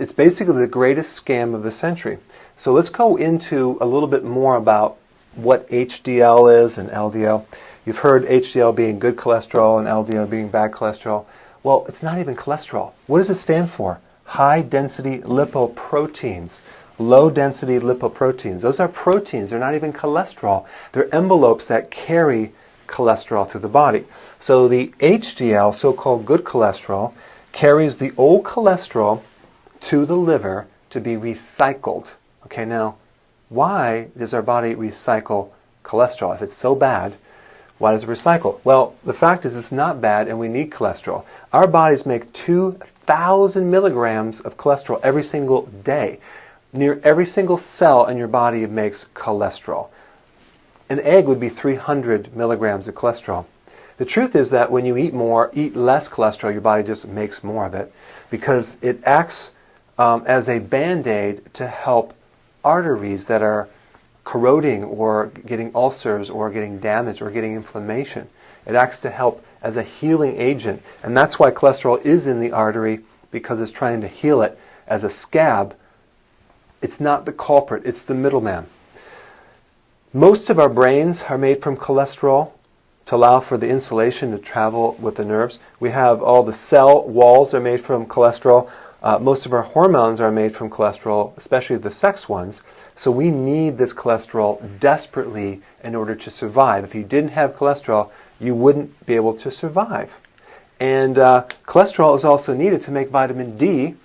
it's basically the greatest scam of the century. So let's go into a little bit more about what HDL is and LDL. You've heard HDL being good cholesterol and LDL being bad cholesterol. Well, it's not even cholesterol. What does it stand for? High density lipoproteins. Low density lipoproteins. Those are proteins. They're not even cholesterol. They're envelopes that carry cholesterol through the body. So the HDL, so-called good cholesterol, carries the old cholesterol to the liver to be recycled. Okay, now, why does our body recycle cholesterol? If it's so bad, why does it recycle? Well, the fact is it's not bad and we need cholesterol. Our bodies make 2,000 milligrams of cholesterol every single day. Near every single cell in your body makes cholesterol. An egg would be 300 milligrams of cholesterol. The truth is that when you eat less cholesterol, your body just makes more of it because it acts as a band-aid to help arteries that are corroding or getting ulcers or getting damaged or getting inflammation. It acts to help as a healing agent, and that's why cholesterol is in the artery, because it's trying to heal it as a scab. It's not the culprit, it's the middleman. Most of our brains are made from cholesterol to allow for the insulation to travel with the nerves. We have all the cell walls are made from cholesterol. Most of our hormones are made from cholesterol, especially the sex ones. So we need this cholesterol desperately in order to survive. If you didn't have cholesterol, you wouldn't be able to survive. And cholesterol is also needed to make vitamin D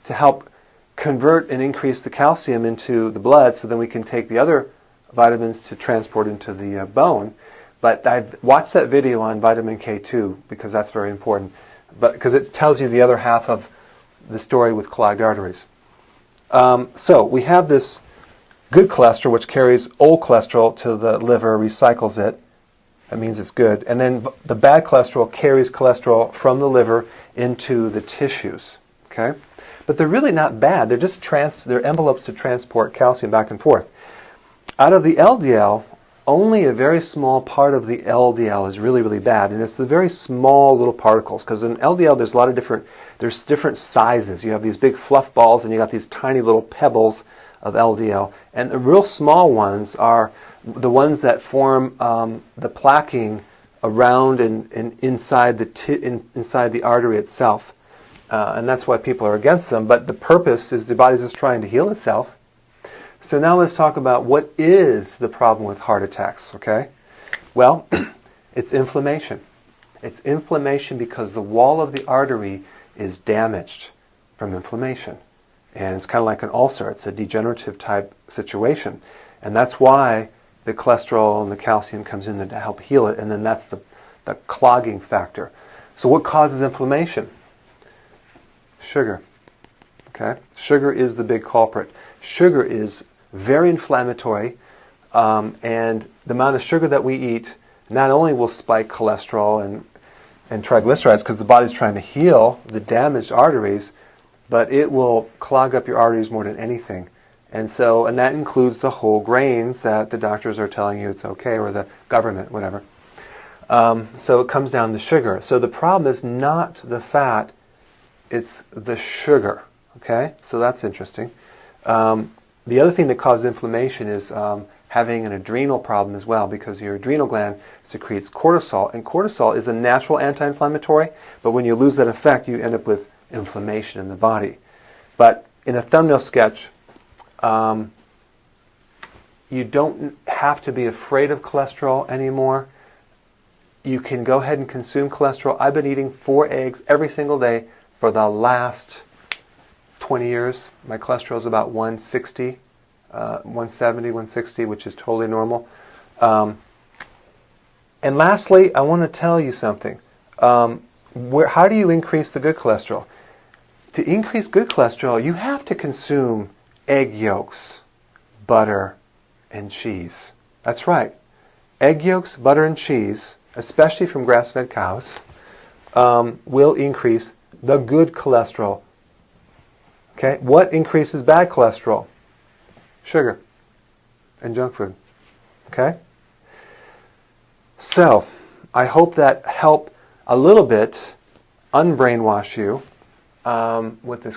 to help convert and increase the calcium into the blood so then we can take the other vitamins to transport into the bone. But I've watched that video on vitamin K2 because that's very important, but because it tells you the other half of the story with clogged arteries. So we have this good cholesterol which carries old cholesterol to the liver, recycles it. That means it's good. And then the bad cholesterol carries cholesterol from the liver into the tissues. Okay? But they're really not bad. They're just they're envelopes to transport calcium back and forth. Out of the LDL, only a very small part of the LDL is really, really bad, and it's the very small little particles, because in LDL there's different sizes. You have these big fluff balls, and you got these tiny little pebbles of LDL, and the real small ones are the ones that form the plaquing around and inside the artery itself, and that's why people are against them. But the purpose is the body's just trying to heal itself. So now let's talk about what is the problem with heart attacks, okay? Well, it's inflammation. It's inflammation because the wall of the artery is damaged from inflammation. And it's kind of like an ulcer. It's a degenerative type situation. And that's why the cholesterol and the calcium comes in to help heal it, and then that's the clogging factor. So what causes inflammation? Sugar. Okay? Sugar is the big culprit. Sugar is very inflammatory, and the amount of sugar that we eat not only will spike cholesterol and triglycerides because the body's trying to heal the damaged arteries, but it will clog up your arteries more than anything. And that includes the whole grains that the doctors are telling you it's okay, or the government, whatever. So it comes down to sugar. So the problem is not the fat, it's the sugar. Okay? So that's interesting. The other thing that causes inflammation is having an adrenal problem as well, because your adrenal gland secretes cortisol, and cortisol is a natural anti-inflammatory, but when you lose that effect, you end up with inflammation in the body. But in a thumbnail sketch, you don't have to be afraid of cholesterol anymore. You can go ahead and consume cholesterol. I've been eating 4 eggs every single day for the last 20 years. My cholesterol is about 160, 170, 160, which is totally normal. And lastly, I want to tell you something. How do you increase the good cholesterol? To increase good cholesterol, you have to consume egg yolks, butter, and cheese. That's right. Egg yolks, butter, and cheese, especially from grass-fed cows, will increase the good cholesterol. Okay, what increases bad cholesterol? Sugar and junk food. Okay? So, I hope that helped a little bit unbrainwash you with this